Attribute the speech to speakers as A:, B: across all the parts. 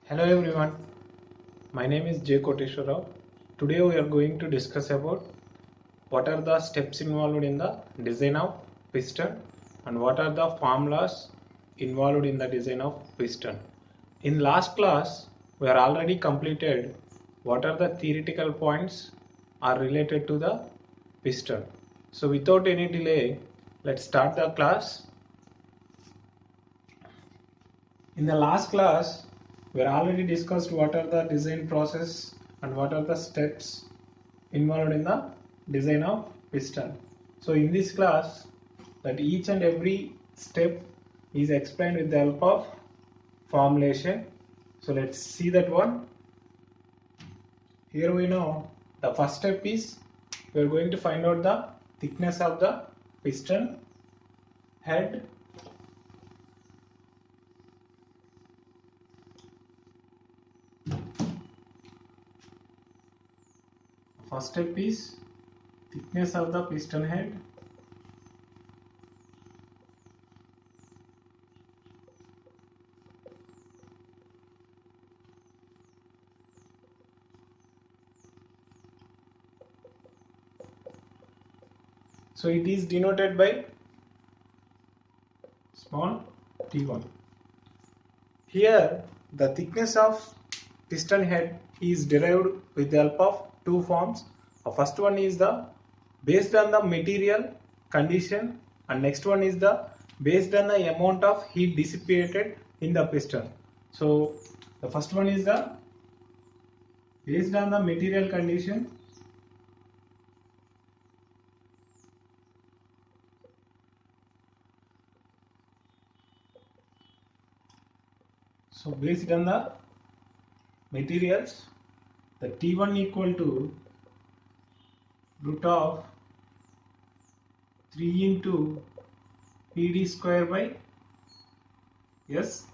A: Hello everyone, my name is J. Koteshwar Rao. Today we are going to discuss about what are the steps involved in the design of piston and what are the formulas involved in the design of piston. In last class we are already completed what are the theoretical points are related to the piston. So without any delay, let's start the class. In the last class, we already discussed what are the design process and what are the steps involved in the design of piston. So in this class, that each and every step is explained with the help of formulation. So let's see that one. Here we know the first step is we are going to find out the thickness of the piston head. First step is thickness of the piston head. So it is denoted by small t1. Here the thickness of piston head is derived with the help of two forms. The first one is the based on the material condition and next one is the based on the amount of heat dissipated in the piston. So the first one is the based on the material condition . So based on the materials, the T1 equal to root of 3 into PD square by S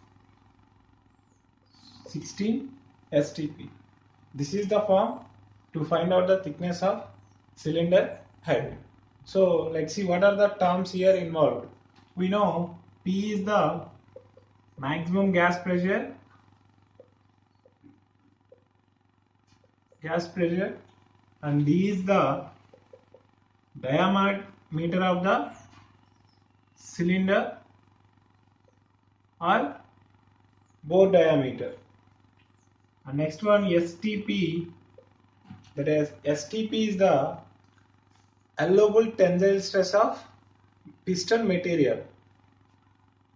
A: 16 STP. This is the form to find out the thickness of cylinder head. So let's see what are the terms here involved. We know P is the maximum gas pressure and D is the diameter of the cylinder or bore diameter. And next one STP, that is STP is the allowable tensile stress of piston material.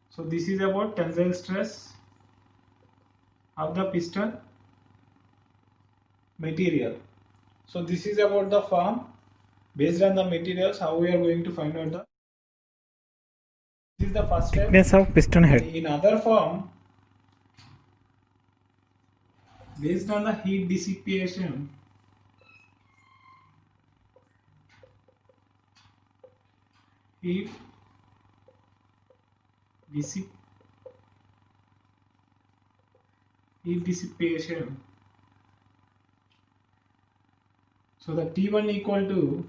A: So this is about tensile stress of the piston material. So this is about the form based on the materials how we are going to find out the. This is the first step. Thickness of piston head. In other form, based on the heat dissipation, heat dissipation. So the T1 equal to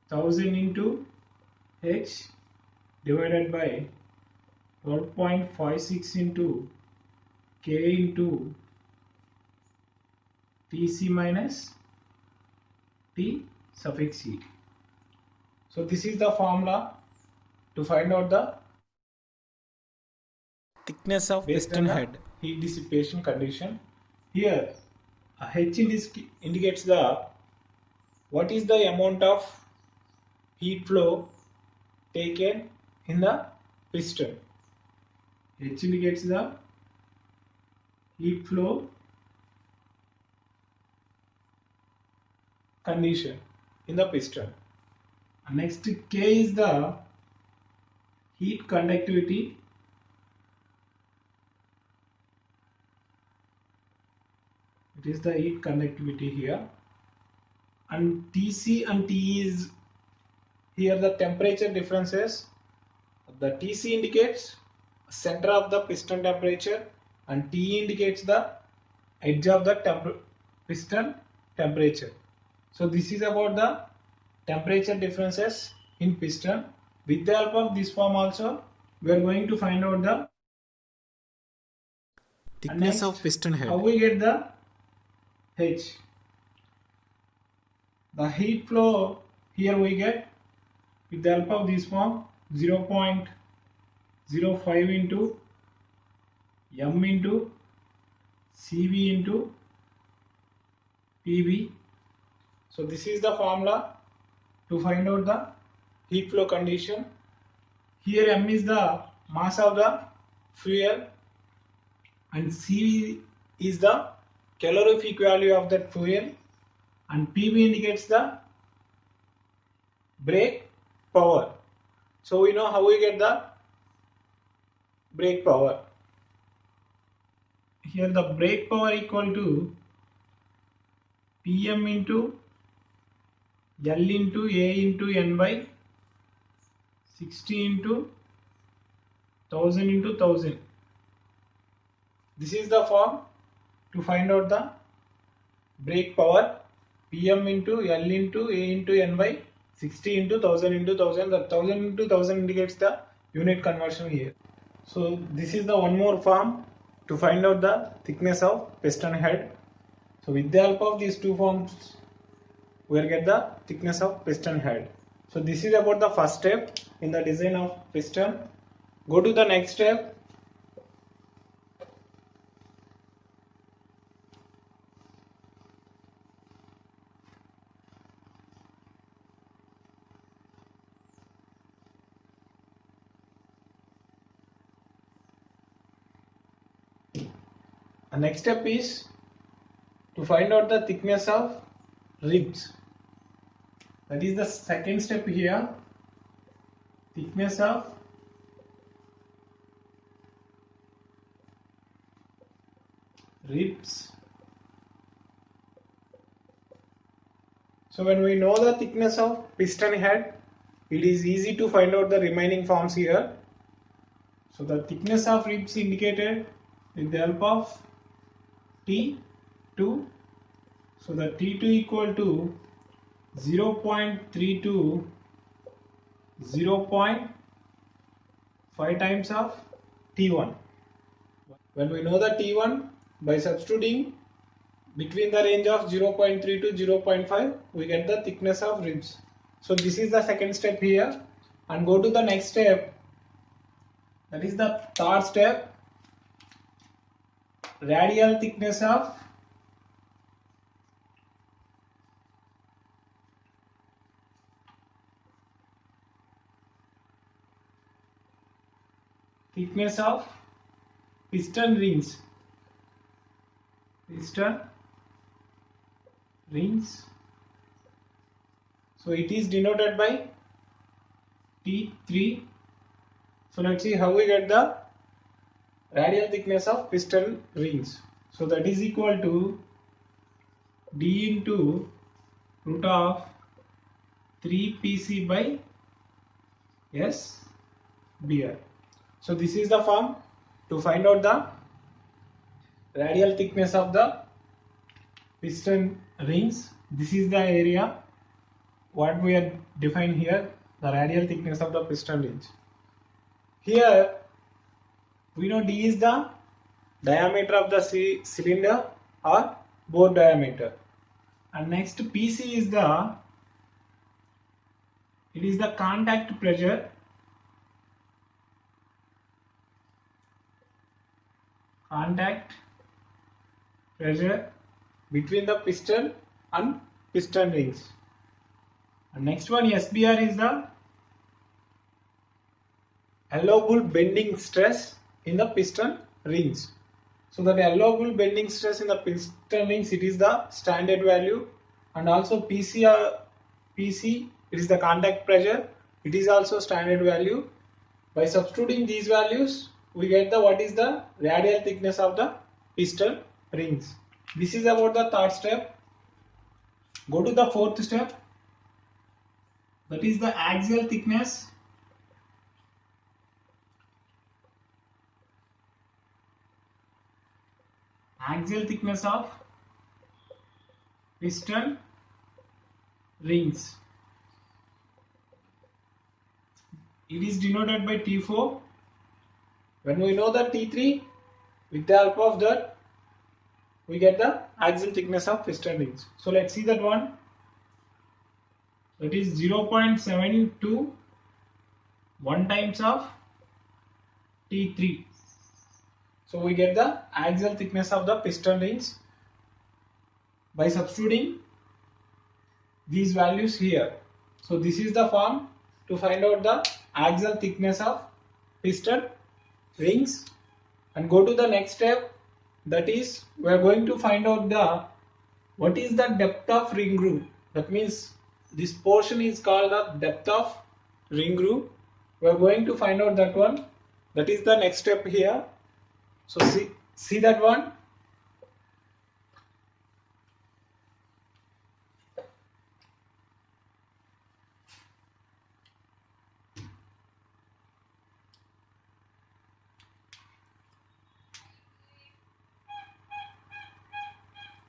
A: 1000 into H divided by 12.56 into K into Tc minus T suffix E. So this is the formula to find out the thickness of piston head heat dissipation condition. Here H indicates the what is the amount of heat flow taken in the piston. H indicates the heat flow condition in the piston. And next K is the heat conductivity . It is the heat conductivity here. And Tc and Te is here the temperature differences. The Tc indicates center of the piston temperature and Te indicates the edge of the piston temperature. So this is about the temperature differences in piston. With the help of this form also we are going to find out the And
B: Thickness
A: next,
B: of piston
A: how
B: head.
A: we get the H? The heat flow here we get with the help of this form 0.05 into m into Cv into Pv. So this is the formula to find out the heat flow condition. Here m is the mass of the fuel and Cv is the calorific value of that fuel, and Pv indicates the brake power. So we know how we get the brake power. Here the brake power equal to Pm into L into A into N by 60 into 1000 into 1000. This is the form to find out the brake power. Pm into L into A into N by 60 into 1000 into 1000. The 1000 into 1000 indicates the unit conversion here. So this is the one more form to find out the thickness of piston head. So with the help of these two forms, we will get the thickness of piston head. So this is about the first step in the design of piston. Go to the next step. The next step is to find out the thickness of ribs. That is the second step here. Thickness of ribs. So when we know the thickness of piston head, it is easy to find out the remaining forms here. So the thickness of ribs indicated with the help of T2. So the T2 equal to 0.3 to 0.5 times of T1. When we know the T1, by substituting between the range of 0.3 to 0.5, we get the thickness of ribs. So this is the second step here, and go to the next step. That is the third step. Radial thickness of piston rings. Piston rings. So it is denoted by T3. So let's see how we get the radial thickness of piston rings. So that is equal to D into root of 3pc by S BR. So this is the form to find out the radial thickness of the piston rings. This is the area what we have defined here, the radial thickness of the piston rings. Here we know D is the diameter of the cylinder or bore diameter, and next PC is the contact pressure between the piston and piston rings. And next one SBR is the allowable bending stress in the piston rings. So that allowable bending stress in the piston rings, it is the standard value, and also PC it is the contact pressure, it is also standard value. By substituting these values, we get the what is the radial thickness of the piston rings. This is about the third step. Go to the fourth step. That is the axial thickness. Axial thickness of piston rings. It is denoted by T4. When we know the T3, With the help of that, we get the axial thickness of piston rings. So let's see that one. That is 0.72 1 times of T3. So we get the axial thickness of the piston rings by substituting these values here. So this is the form to find out the axial thickness of piston rings, and go to the next step. That is, we are going to find out what is the depth of ring groove. That means this portion is called the depth of ring groove. We are going to find out that one. That is the next step here. So see that one.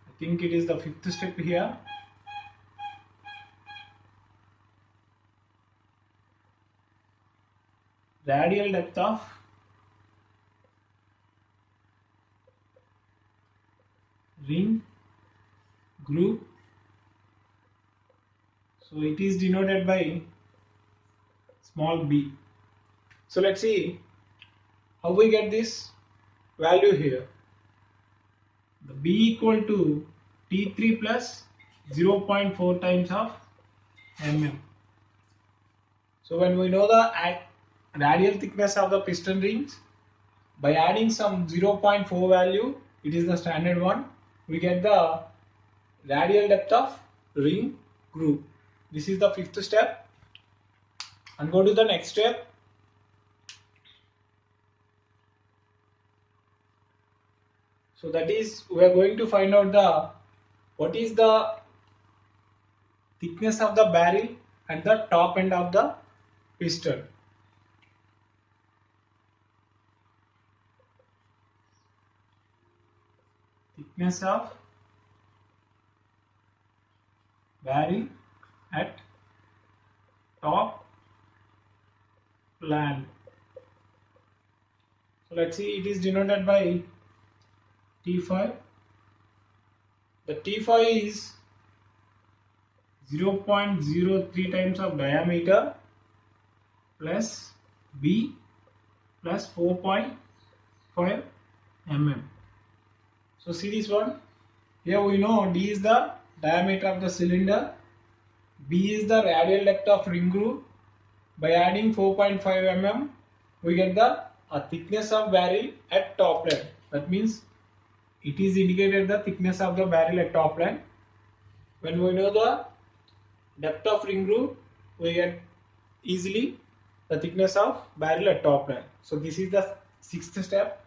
A: I think it is the fifth step here. Radial depth of ring groove. So it is denoted by small b. So let's see how we get this value here. The b equal to T3 plus 0.4 times of mm. So when we know the radial thickness of the piston rings, by adding some 0.4 value, it is the standard one, we get the radial depth of ring groove. This is the fifth step. And go to the next step. So that is, we are going to find out what is the thickness of the barrel at the top end of the piston. Thickness of barrel at top plan. So let's see, it is denoted by T5. The T5 is 0.03 times of diameter plus B plus 4.5 mm. So see this one. Here we know D is the diameter of the cylinder, B is the radial depth of ring groove. By adding 4.5 mm, we get the thickness of barrel at top end. That means it is indicated the thickness of the barrel at top end. When we know the depth of ring groove, we get easily the thickness of barrel at top end. So this is the sixth step.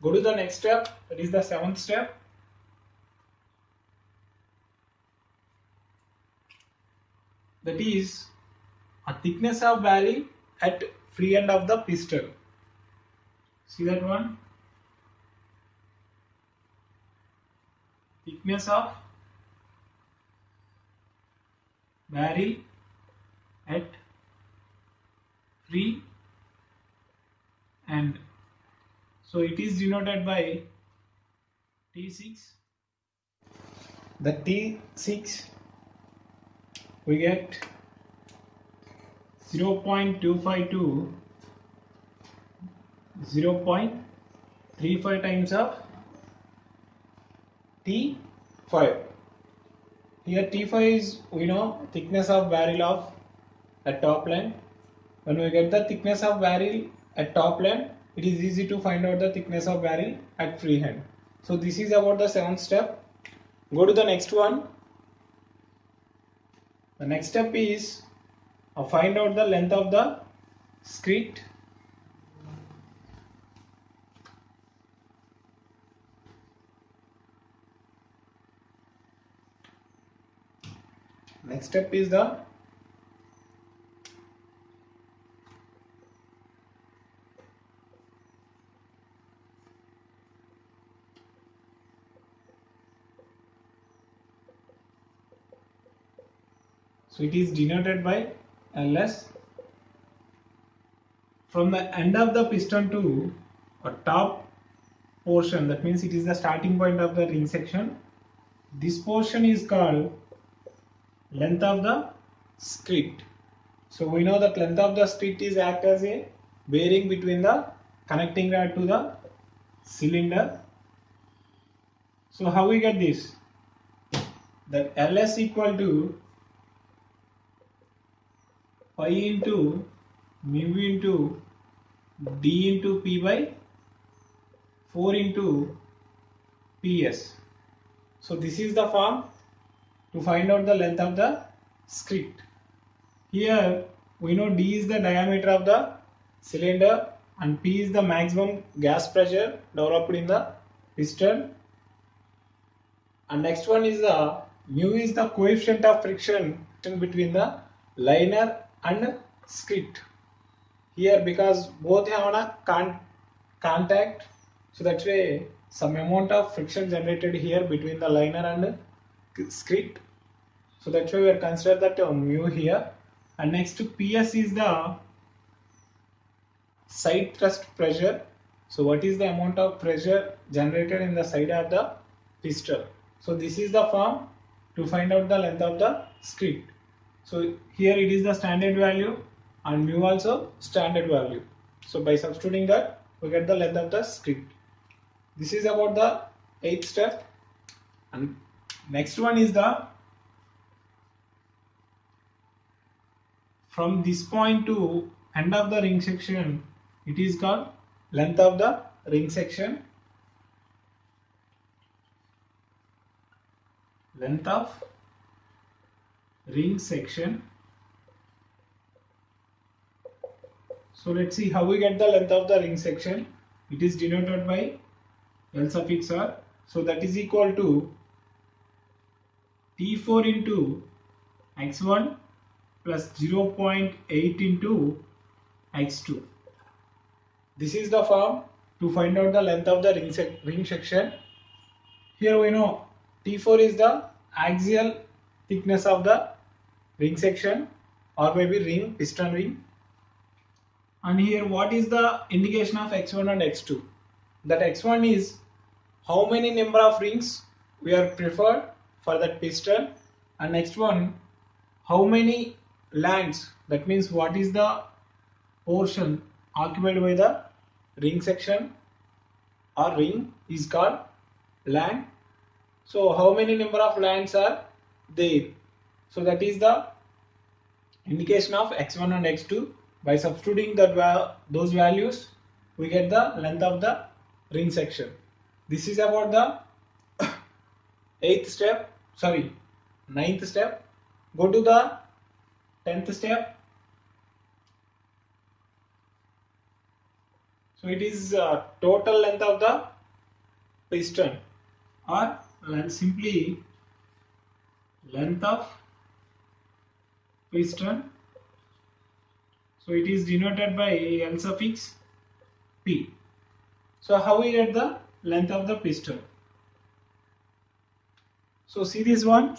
A: Go to the next step, that is the seventh step. That is a thickness of barrel at free end of the piston. See that one? Thickness of barrel at free end. So it is denoted by T6. The T6 we get 0.25 to 0.35 times of T5. Here T5 is, we know, thickness of barrel of at top line. When we get the thickness of barrel at top line, it is easy to find out the thickness of barrel at free hand. So this is about the seventh step. Go to the next one. The next step is find out the length of the skrit. Next step is the so it is denoted by LS. From the end of the piston to a top portion, that means it is the starting point of the ring section. This portion is called length of the skirt. So we know that length of the skirt is act as a bearing between the connecting rod to the cylinder. So how we get this? That Ls equal to pi into mu into d into p by 4 into ps. So this is the form to find out the length of the skirt. Here we know d is the diameter of the cylinder and p is the maximum gas pressure developed in the piston. And next one is the mu is the coefficient of friction between the liner and skirt. Here because both have a contact, so that's why some amount of friction generated here between the liner and skirt. So that's why we are consider that mu here. And next PS is the side thrust pressure. So what is the amount of pressure generated in the side of the piston? So this is the form to find out the length of the skirt. So here it is the standard value and mu also standard value. So by substituting that we get the length of the skirt. This is about the 8th step. And next one is the from this point to end of the ring section, it is called length of the ring section. Length of ring section. So let's see how we get the length of the ring section. It is denoted by L suffix R. So that is equal to T4 into x1 plus 0.8 into x2. This is the form to find out the length of the ring section. Here we know T4 is the axial thickness of the ring section or maybe ring, piston ring. And here what is the indication of x1 and x2? That x1 is how many number of rings we are preferred for that piston, and next one how many lands, that means what is the portion occupied by the ring section or ring is called land. So how many number of lands are there? So that is the indication of x1 and x2. By substituting those values we get the length of the ring section. This is about the 9th step. Go to the 10th step. So it is total length of the piston or simply length of piston. So it is denoted by L suffix P. So how we get the length of the piston? So see this one,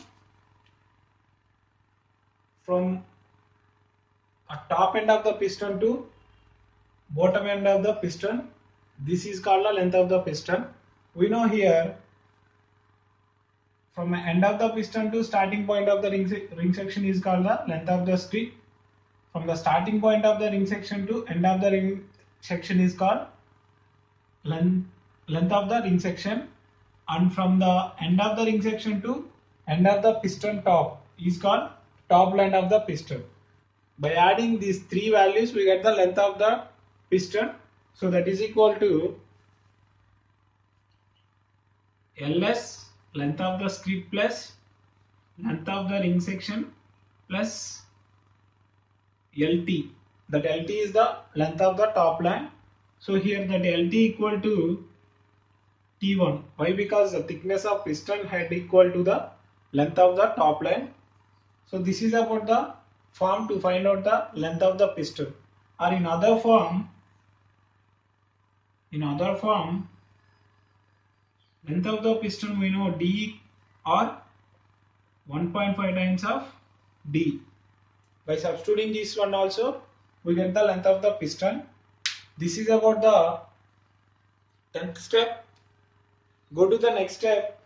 A: from a top end of the piston to bottom end of the piston, this is called the length of the piston. We know here from the end of the piston to starting point of the ring section is called the length of the skirt. From the starting point of the ring section to end of the ring section is called length of the ring section, and from the end of the ring section to end of the piston top is called top length of the piston. By adding these three values we get the length of the piston. So that is equal to Ls, length of the skirt, plus length of the ring section, plus LT. That LT is the length of the top line. So here that LT equal to T1. Why? Because the thickness of piston head equal to the length of the top line. So this is about the form to find out the length of the piston. Or in other form, length of the piston we know D or 1.5 times of D. By substituting this one also we get the length of the piston. This is about the 10th step. Go to the next step.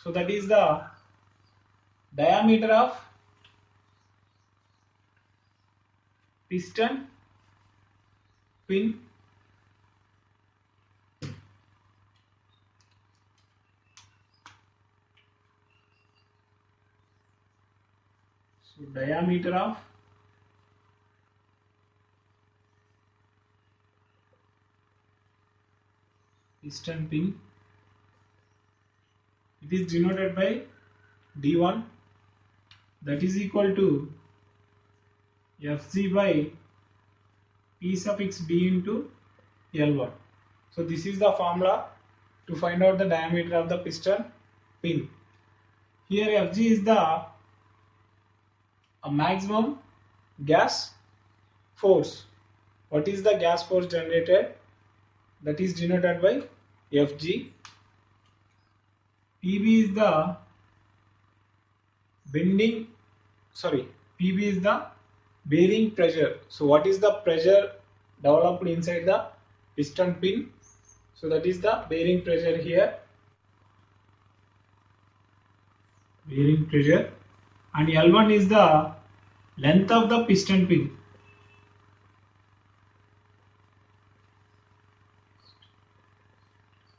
A: So that is the diameter of piston pin. So diameter of piston pin, it is denoted by D1, that is equal to Fg by P suffix B into L1. So this is the formula to find out the diameter of the piston pin. Here Fg is the maximum gas force. What is the gas force generated? That is denoted by Fg. PB is the PB is the bearing pressure. So what is the pressure developed inside the piston pin? So that is the bearing pressure here. Bearing pressure. And L1 is the length of the piston pin.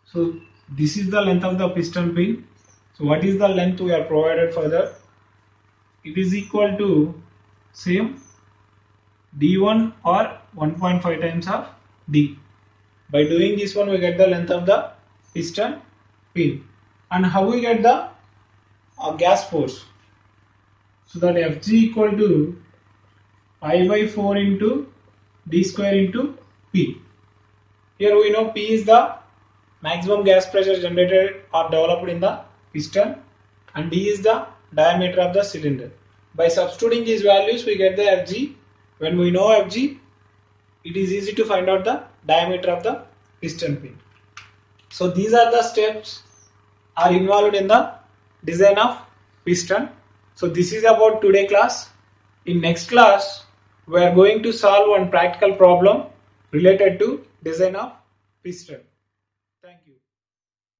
A: So this is the length of the piston pin. So what is the length we are provided further? It is equal to same D1 or 1.5 times of D. By doing this one we get the length of the piston pin. And how we get the gas force? So that Fg equal to pi by 4 into D square into P. Here we know P is the maximum gas pressure generated or developed in the piston and D is the diameter of the cylinder. By substituting these values we get the Fg. When we know Fg, it is easy to find out the diameter of the piston pin. So these are the steps are involved in the design of piston. So this is about today class. In next class we are going to solve one practical problem related to design of piston.